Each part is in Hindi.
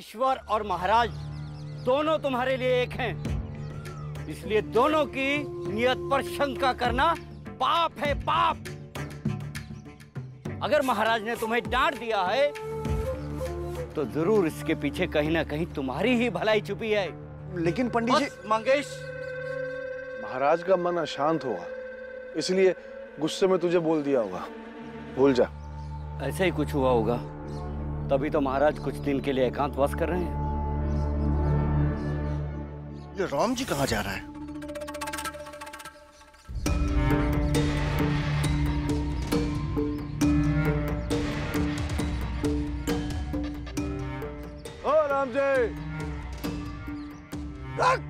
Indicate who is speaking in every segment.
Speaker 1: ईश्वर और महाराज दोनों तुम्हारे लिए एक हैं, इसलिए दोनों की नियत पर शंका करना पाप है, पाप। अगर महाराज ने तुम्हें डांट दिया है तो जरूर इसके पीछे कहीं ना कहीं तुम्हारी ही भलाई छुपी है।
Speaker 2: लेकिन पंडित जी।
Speaker 1: मंगेश,
Speaker 3: महाराज का मन अशांत होगा, इसलिए गुस्से में तुझे बोल दिया होगा, भूल जा।
Speaker 1: ऐसा ही कुछ हुआ होगा, तभी तो महाराज कुछ दिन के लिए एकांतवास कर रहे हैं।
Speaker 2: ये राम जी कहाँ जा रहा है?
Speaker 3: ओ राम जी, रख।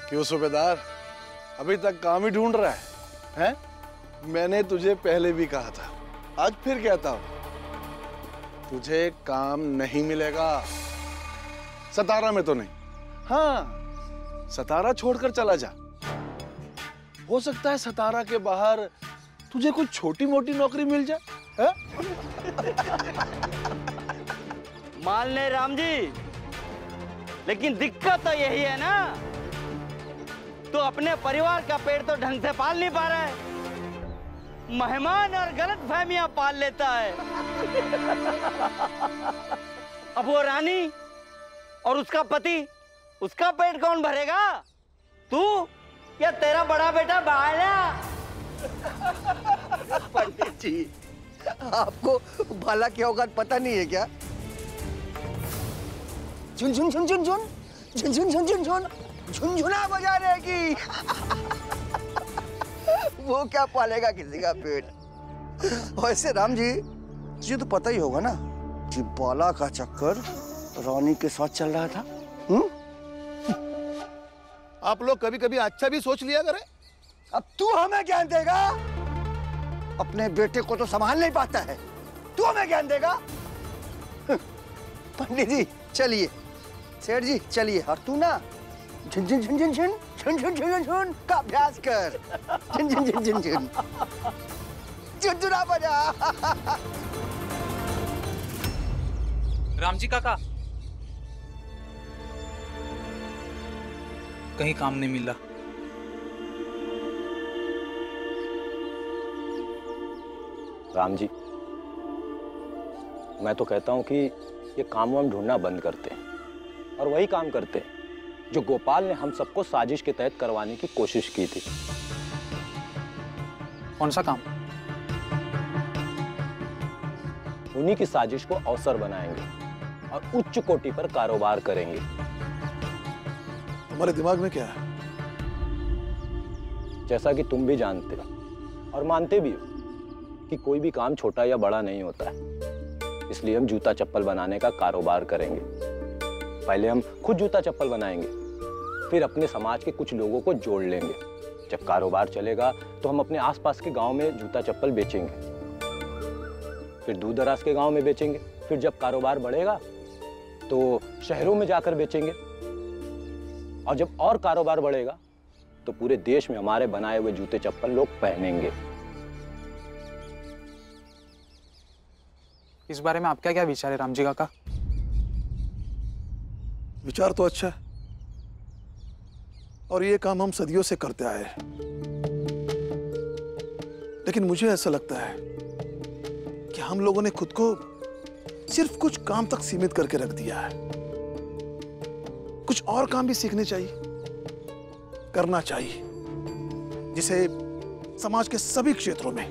Speaker 3: क्यों सूबेदार, अभी तक काम ही ढूंढ रहा है? हैं? मैंने तुझे पहले भी कहा था, आज फिर कहता हूं, तुझे काम नहीं मिलेगा। सतारा में तो नहीं, हाँ सतारा छोड़कर चला जा। हो सकता है सतारा के बाहर तुझे कोई छोटी मोटी नौकरी मिल जाए। है?
Speaker 1: मान ले राम जी, लेकिन दिक्कत तो यही है ना, तो अपने परिवार का पेट तो ढंग से पाल नहीं पा रहा है, मेहमान और गलत फहमियां पाल लेता है। अब वो रानी और उसका पति, उसका पेट कौन भरेगा? तू या तेरा बड़ा बेटा बाला?
Speaker 2: पंडित जी, आपको भाला की औकात पता नहीं है क्या? झुन झुन झुन झुन झुन झुन झुन झुन झुन झुन झुनझुना बजा रहेगी। वो क्या पालेगा किसी का पेट? वैसे राम जी, तुझे तो पता ही होगा ना कि बाला का चक्कर रानी के साथ चल रहा था।
Speaker 3: आप लोग कभी कभी अच्छा भी सोच लिया करें।
Speaker 2: अब तू हमें ज्ञान देगा? अपने बेटे को तो संभाल नहीं पाता है, तू हमें ज्ञान देगा? पंडित जी चलिए, सेठ जी चलिए, और तू ना झुन झुन झुन झुन झुन झुन झुन झुन झुन का अभ्यास कर। झुन झुन झुन झुन झुन झुनझुना बजा।
Speaker 4: राम जी काका, कहीं काम नहीं मिला।
Speaker 5: राम जी, मैं तो कहता हूं कि ये काम वाम ढूंढना बंद करते हैं और वही काम करते हैं जो गोपाल ने हम सबको साजिश के तहत करवाने की कोशिश की थी।
Speaker 4: कौन सा काम?
Speaker 5: उन्हीं की साजिश को अवसर बनाएंगे और उच्च कोटि पर कारोबार करेंगे।
Speaker 3: तुम्हारे दिमाग में क्या है?
Speaker 5: जैसा कि तुम भी जानते हो और मानते भी हो कि कोई भी काम छोटा या बड़ा नहीं होता है, इसलिए हम जूता चप्पल बनाने का कारोबार करेंगे। पहले हम खुद जूता चप्पल बनाएंगे, फिर अपने समाज के कुछ लोगों को जोड़ लेंगे। जब कारोबार चलेगा तो हम अपने आसपास के गांव में जूता चप्पल बेचेंगे, फिर दूर दराज के गांव में बेचेंगे, फिर जब कारोबार बढ़ेगा तो शहरों में जाकर बेचेंगे, और जब और कारोबार बढ़ेगा तो पूरे देश में हमारे बनाए हुए जूते चप्पल लोग पहनेंगे।
Speaker 4: इस बारे में आपका क्या विचार है राम जी काका?
Speaker 3: विचार तो अच्छा है, और ये काम हम सदियों से करते आए हैं, लेकिन मुझे ऐसा लगता है कि हम लोगों ने खुद को सिर्फ कुछ काम तक सीमित करके रख दिया है। कुछ और काम भी सीखने चाहिए, करना चाहिए, जिसे समाज के सभी क्षेत्रों में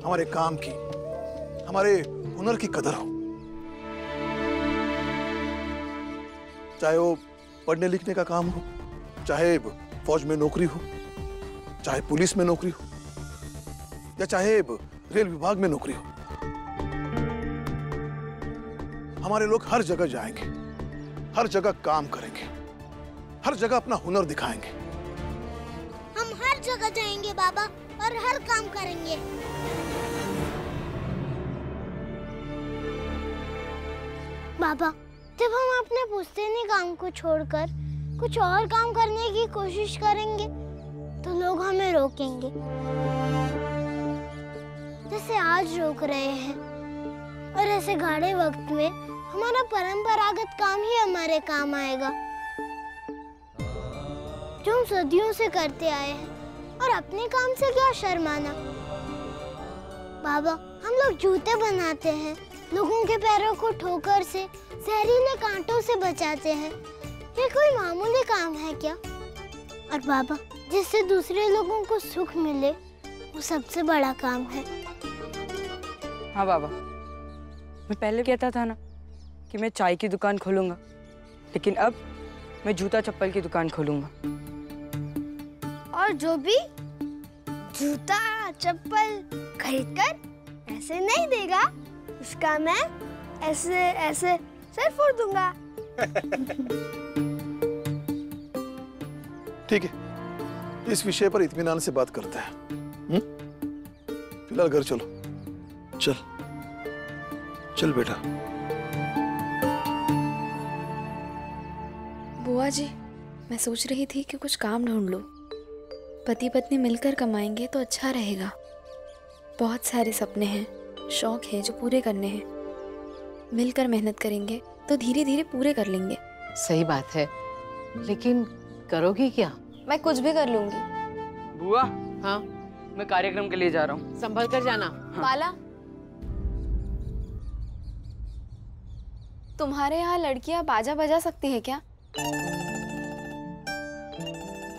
Speaker 3: हमारे काम की, हमारे हुनर की कदर हो। चाहे वो पढ़ने लिखने का काम हो, चाहे फौज में नौकरी हो, चाहे पुलिस में नौकरी हो, या चाहे रेल विभाग में नौकरी हो। हमारे लोग हर जगह जाएंगे, हर जगह काम करेंगे, हर जगह अपना हुनर दिखाएंगे।
Speaker 6: हम हर जगह जाएंगे बाबा और हर काम करेंगे। बाबा, जब हम अपने पुश्तैनी काम को छोड़कर कुछ और काम करने की कोशिश करेंगे तो लोग हमें रोकेंगे। आज रोक रहे हैं। और ऐसे गाढ़े वक्त में हमारा परंपरागत काम ही हमारे काम आएगा, जो हम सदियों से करते आए हैं। और अपने काम से क्या शर्माना। बाबा, हम लोग जूते बनाते हैं, लोगों के पैरों को ठोकर से, जहरीले कांटों से बचाते हैं। ये कोई मामूली काम है क्या? और बाबा, जिससे दूसरे लोगों को सुख मिले, वो सबसे बड़ा काम है।
Speaker 7: हाँ बाबा, मैं पहले कहता था ना कि मैं चाय की दुकान खोलूंगा, लेकिन अब मैं जूता चप्पल की दुकान खोलूंगा।
Speaker 6: और जो भी जूता चप्पल खरीदकर ऐसे नहीं देगा, उसका मैं ऐसे ऐसे सर फोड़ दूंगा।
Speaker 3: ठीक है, इस विषय पर इत्मीनान से बात करते हैं। फिलहाल घर चलो। चल चल बेटा।
Speaker 8: बुआ जी, मैं सोच रही थी कि कुछ काम ढूंढ लो। पति पत्नी मिलकर कमाएंगे तो अच्छा रहेगा। बहुत सारे सपने हैं, शौक हैं जो पूरे करने हैं। मिलकर मेहनत करेंगे तो धीरे धीरे पूरे कर लेंगे।
Speaker 9: सही बात है, लेकिन करोगी क्या?
Speaker 8: मैं कुछ भी कर लूंगी।
Speaker 7: बुआ,
Speaker 9: हाँ,
Speaker 7: मैं कार्यक्रम के लिए जा रहा हूँ।
Speaker 9: संभल कर जाना।
Speaker 7: हाँ।
Speaker 8: माला, तुम्हारे यहाँ लड़कियाँ बाजा बजा सकती है क्या?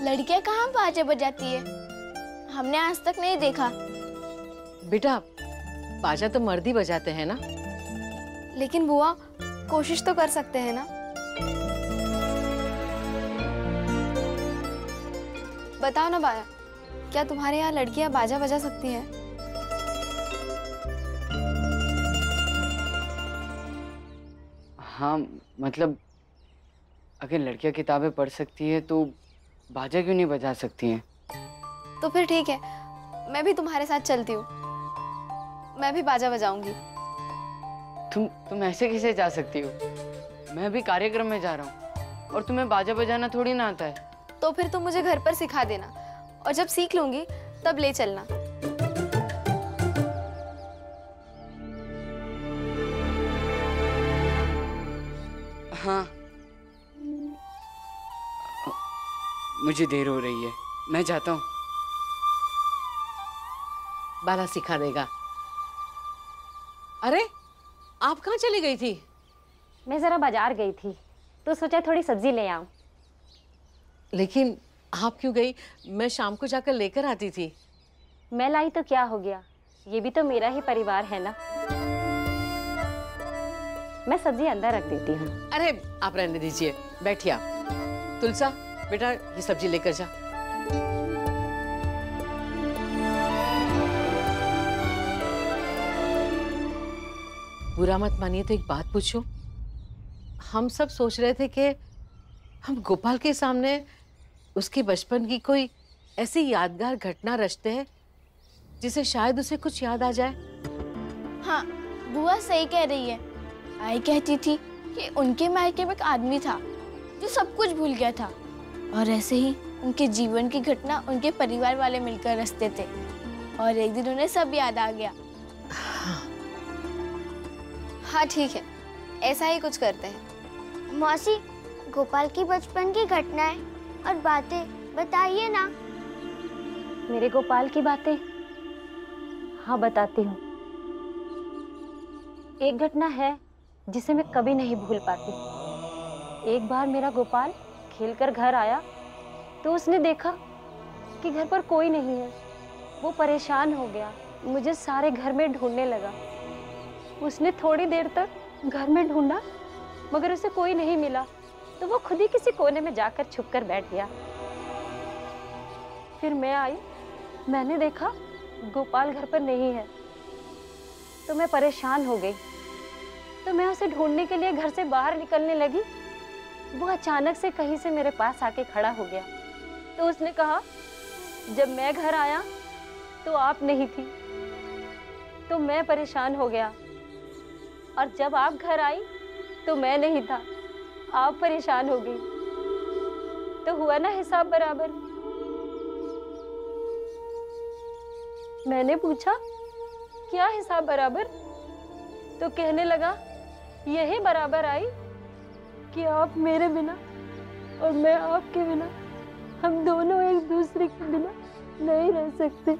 Speaker 6: लड़कियाँ कहाँ बाजे बजाती है? हमने आज तक नहीं देखा।
Speaker 9: बेटा, बाजा तो मर्द ही बजाते हैं ना।
Speaker 8: लेकिन बुआ, कोशिश तो कर सकते हैं ना। बताओ ना बाया, क्या तुम्हारे यहाँ लड़कियाँ बाजा बजा सकती हैं?
Speaker 7: हाँ, मतलब अगर लड़कियाँ किताबें पढ़ सकती है तो बाजा क्यों नहीं बजा सकती हैं?
Speaker 8: तो फिर ठीक है, मैं भी तुम्हारे साथ चलती हूँ। मैं भी बाजा बजाऊंगी।
Speaker 7: तुम ऐसे कैसे जा सकती हो? मैं अभी कार्यक्रम में जा रहा हूँ और तुम्हें बाजा बजाना थोड़ी ना आता है।
Speaker 8: तो फिर तुम मुझे घर पर सिखा देना, और जब सीख लूंगी तब ले चलना।
Speaker 7: हाँ, मुझे देर हो रही है, मैं जाता हूँ।
Speaker 9: बाला सिखा देगा। अरे, आप कहाँ चली गई थी?
Speaker 10: मैं जरा बाजार गई थी तो सोचा थोड़ी सब्जी ले आऊं।
Speaker 9: लेकिन आप क्यों गई? मैं शाम को जाकर लेकर आती थी।
Speaker 10: मैं लाई तो क्या हो गया, ये भी तो मेरा ही परिवार है ना। मैं सब्जी अंदर रख देती हूँ।
Speaker 9: अरे आप रहने दीजिए, बैठिए आप। तुलसा बेटा, ये सब्जी लेकर जा। बुरा मत मानिए तो एक बात पूछूं? हम सब सोच रहे थे कि हम गोपाल के सामने उसके बचपन की कोई ऐसी यादगार घटना रचते हैं जिसे शायद उसे कुछ याद आ जाए।
Speaker 6: हाँ, बुआ सही कह रही है। आई कहती थी कि उनके मायके में एक आदमी था जो सब कुछ भूल गया था, और ऐसे ही उनके जीवन की घटना उनके परिवार वाले मिलकर रचते थे, और एक दिन उन्हें सब याद आ गया।
Speaker 8: हाँ ठीक है, ऐसा ही कुछ करते हैं।
Speaker 6: मौसी, गोपाल की बचपन की घटनाएं और बातें बताइए ना।
Speaker 10: मेरे गोपाल की बातें? हाँ, बताती हूँ। एक घटना है जिसे मैं कभी नहीं भूल पाती। एक बार मेरा गोपाल खेलकर घर आया तो उसने देखा कि घर पर कोई नहीं है। वो परेशान हो गया, मुझे सारे घर में ढूंढने लगा। उसने थोड़ी देर तक घर में ढूंढा मगर उसे कोई नहीं मिला, तो वो खुद ही किसी कोने में जाकर छुपकर बैठ गया। फिर मैं आई, मैंने देखा गोपाल घर पर नहीं है, तो मैं परेशान हो गई। तो मैं उसे ढूंढने के लिए घर से बाहर निकलने लगी। वो अचानक से कहीं से मेरे पास आके खड़ा हो गया। तो उसने कहा, जब मैं घर आया तो आप नहीं थी, तो मैं परेशान हो गया, और जब आप घर आई तो मैं नहीं था, आप परेशान हो गई। तो हुआ ना हिसाब बराबर। मैंने पूछा क्या हिसाब बराबर? तो कहने लगा यही बराबर आई कि आप मेरे बिना और मैं आपके बिना, हम दोनों एक दूसरे के बिना नहीं रह सकते।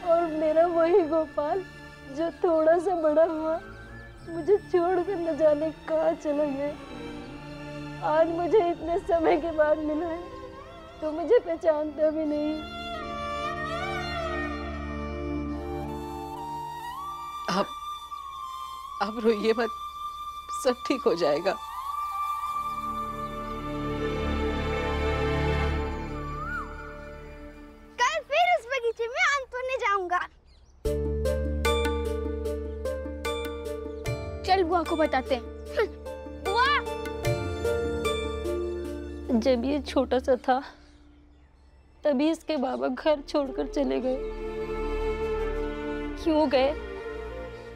Speaker 10: और मेरा वही गोपाल जो थोड़ा सा बड़ा हुआ मुझे छोड़कर न जाने कहाँ चला गया, आज मुझे इतने समय के बाद मिला है तो मुझे पहचानता भी नहीं।
Speaker 9: अब रोइए मत, सब ठीक हो जाएगा।
Speaker 6: कल फिर उस बगीचे में आम तोड़ने जाऊंगा। चल बुआ को बताते हैं। बुआ,
Speaker 10: जब ये छोटा सा था तभी इसके बाबा घर छोड़कर चले गए। क्यों गए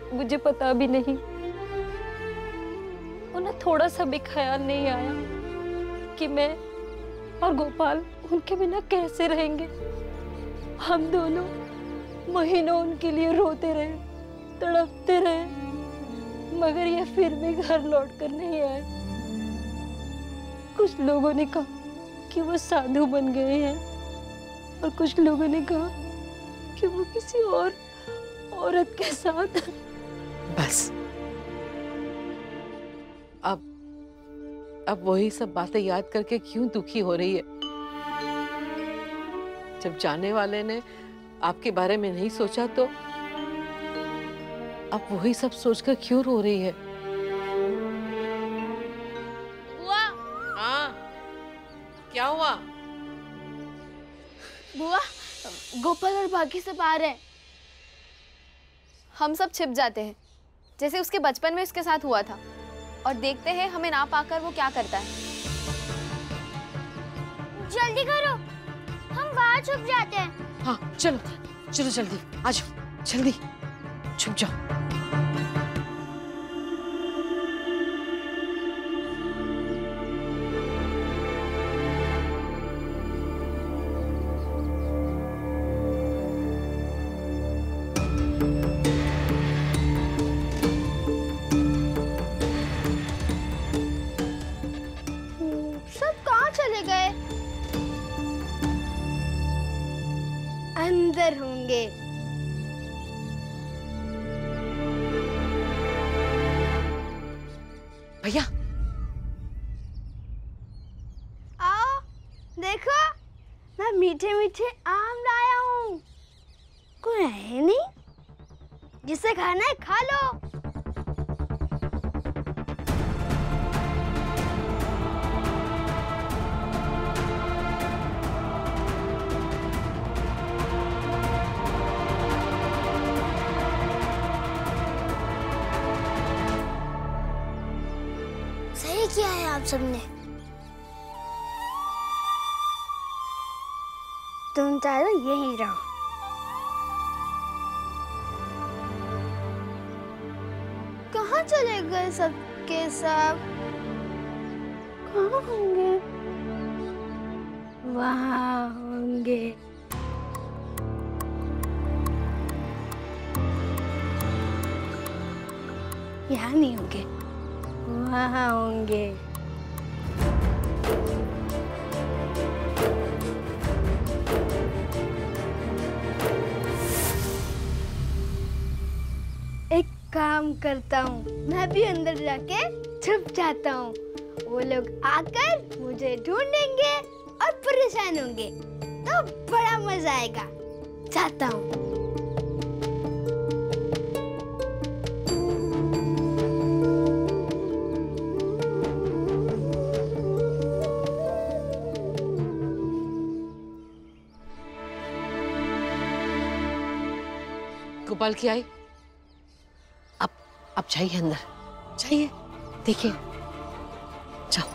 Speaker 10: मुझे पता भी नहीं। उन्हें थोड़ा सा भी ख्याल नहीं आया कि मैं और गोपाल उनके बिना कैसे रहेंगे। हम दोनों महीनों उनके लिए रोते रहे, तड़पते रहे, मगर ये फिर भी घर लौट कर नहीं आए। कुछ लोगों ने कहा कि वो साधु बन गए हैं और कुछ लोगों ने कहा कि वो किसी और औरत के साथ।
Speaker 9: बस अब वही सब बातें याद करके क्यों दुखी हो रही है? जब जाने वाले ने आपके बारे में नहीं सोचा तो अब वही सब सोचकर क्यों रो रही है?
Speaker 6: बुआ,
Speaker 9: हाँ, क्या हुआ?
Speaker 8: बुआ, गोपाल और बाकी सब आ रहे हैं। हम सब छिप जाते हैं जैसे उसके बचपन में उसके साथ हुआ था, और देखते हैं हमें ना पाकर वो क्या करता है।
Speaker 6: जल्दी करो, हम बाहर छुप जाते हैं।
Speaker 9: हाँ चलो चलो जल्दी आ जाओ, जल्दी छुप जाओ।
Speaker 6: सब कहाँ चले गए? अंदर होंगे।
Speaker 9: भैया
Speaker 6: आओ देखो, मैं मीठे मीठे आम लाया हूँ। कोई है नहीं, जिसे खाना है खा लो। सही किया है आप सबने। तुम चारों यहीं रहो। कहाँ चले गए सबके सब? कहाँ होंगे? वहाँ होंगे। यहाँ नहीं होंगे, वहाँ होंगे। एक काम करता हूँ, मैं भी अंदर जाके छुप जाता हूँ। वो लोग आकर मुझे ढूंढेंगे और परेशान होंगे, तो बड़ा मजा आएगा। जाता हूँ।
Speaker 9: गोपाल की आई। अब जाइए अंदर, जाइए, देखिए, जाओ।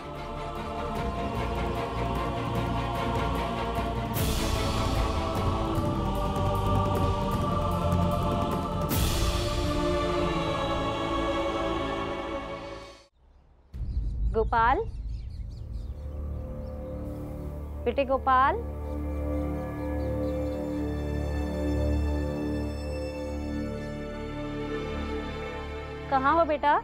Speaker 10: गोपाल, बेटे गोपाल, कहाँ हो बेटा?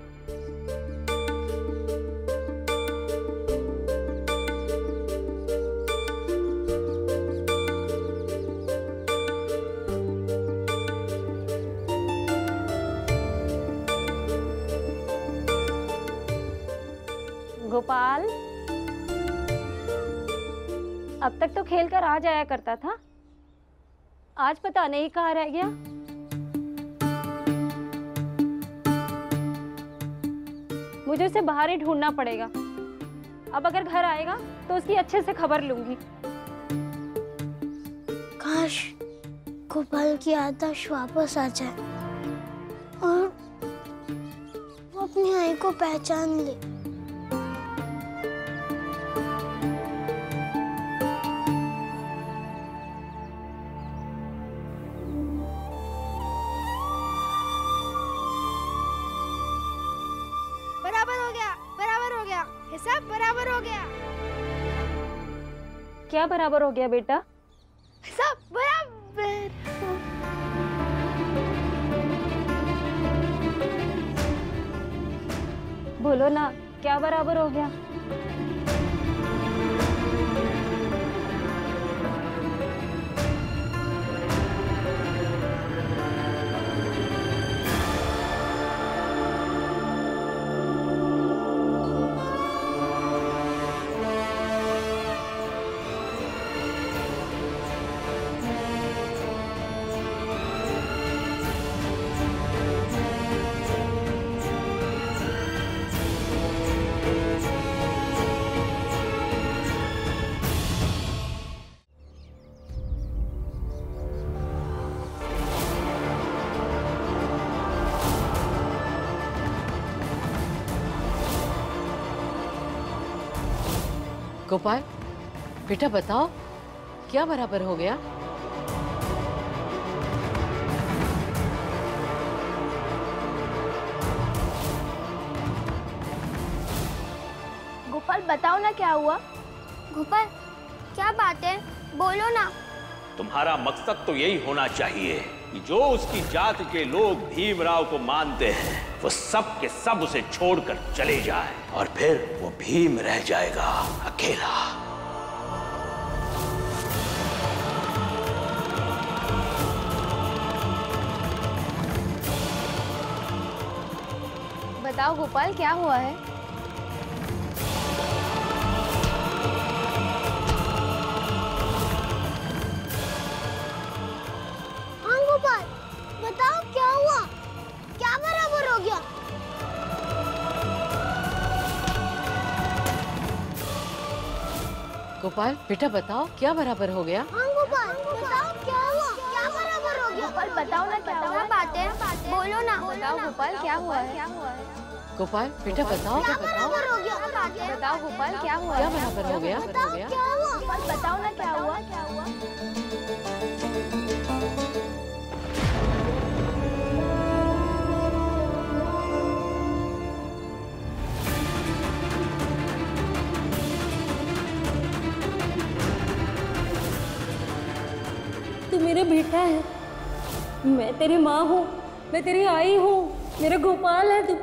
Speaker 10: गोपाल, अब तक तो खेल कर आ जाया करता था, आज पता नहीं कहाँ रह गया। मुझे उसे बाहर ही ढूंढना पड़ेगा। अब अगर घर आएगा तो उसकी अच्छे से खबर लूंगी।
Speaker 6: काश गोपाल की आदर्श वापस आ जाए और वो अपनी आई को पहचान ले।
Speaker 11: बराबर हो गया, हिसाब बराबर हो गया।
Speaker 10: क्या बराबर हो गया बेटा?
Speaker 11: हिसाब बराबर।
Speaker 10: बोलो ना, क्या बराबर हो गया?
Speaker 9: गोपाल, बेटा बताओ, क्या बराबर हो गया?
Speaker 11: गोपाल बताओ ना क्या हुआ?
Speaker 6: गोपाल क्या बात है, बोलो ना।
Speaker 12: तुम्हारा मकसद तो यही होना चाहिए कि जो उसकी जाति के लोग भीमराव को मानते हैं वो सब के सब उसे छोड़कर चले जाए और फिर वो भीम रह जाएगा अकेला।
Speaker 11: बताओ गोपाल क्या हुआ है?
Speaker 6: हाँ गोपाल बताओ क्या हुआ, क्या बराबर हो गया?
Speaker 9: गोपाल बेटा बताओ, क्या बराबर हो गया?
Speaker 6: हाँ गोपाल बताओ क्या हुआ, क्या बराबर हो गया?
Speaker 11: गोपाल बताओ ना क्या हुआ?
Speaker 6: बात है, बोलो ना।
Speaker 11: बताओ गोपाल क्या हुआ है?
Speaker 9: गोपाल बेटा बताओ,
Speaker 6: क्या बराबर हो गया?
Speaker 11: बताओ गोपाल क्या हुआ?
Speaker 9: क्या बराबर हो गया?
Speaker 6: क्या हुआ?
Speaker 11: गोपाल बताओ ना क्या हुआ?
Speaker 10: तू मेरा बेटा है, मैं तेरी माँ हूँ, मैं तेरी आई हूँ, मेरा गोपाल है तू।